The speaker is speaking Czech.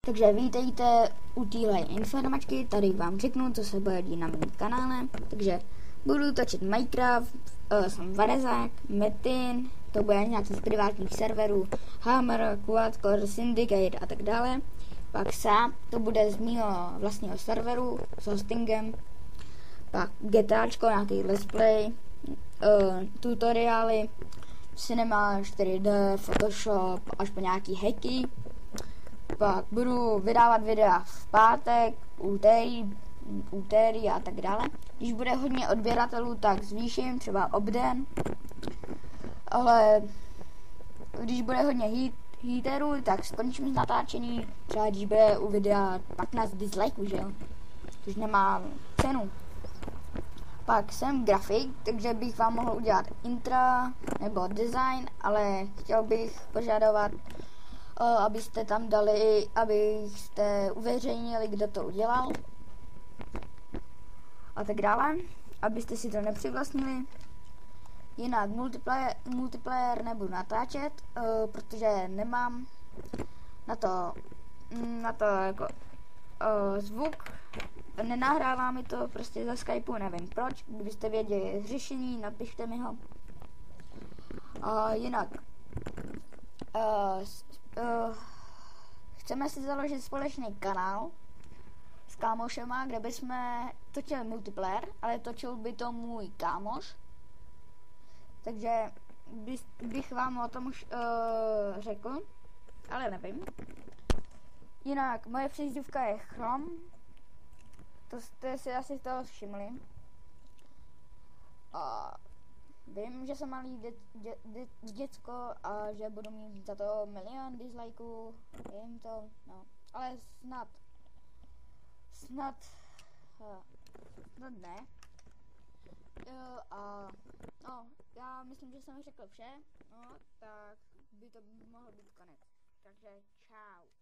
Takže vítejte u téhle informačky, tady vám řeknu, co se bude dít na mém kanále. Takže budu točit Minecraft, jsem Varezák, Metin, to bude nějaký z privátních serverů, Hammer, Quadcore, Syndicate a tak dále. Pak sám, to bude z mýho vlastního serveru s hostingem. Pak GTAčko, nějaký let's play, tutoriály, Cinema 4D, Photoshop, až po nějaký hacky. Pak budu vydávat videa v pátek, úterý a tak dále. Když bude hodně odběratelů, tak zvýším třeba obden. Ale když bude hodně heaterů, tak skončím s natáčení. Třeba když bude u videa 15 dislikeů, že jo? Což nemá cenu. Pak jsem grafik, takže bych vám mohl udělat intra nebo design, ale chtěl bych požadovat, abyste tam dali, abyste uveřejnili, kdo to udělal a tak dále, abyste si to nepřivlastnili. Jinak multiplayer nebudu natáčet, protože nemám na to jako zvuk, nenahrává mi to prostě ze Skypeu, nevím proč. Kdybyste věděli řešení, napište mi ho. Jinak chceme si založit společný kanál s kámošema, kde bychom točili multiplayer, ale točil by to můj kámoš. Takže bych vám o tom už řekl, ale nevím. Jinak moje přízdivka je Chrom. To jste si asi toho všimli. A vím, že jsem malý děcko a že budu mít za to milion dislikeů. Vím to, no. Ale snad ne. No, já myslím, že jsem řekl vše. No, tak by to mohl být konec. Takže čau.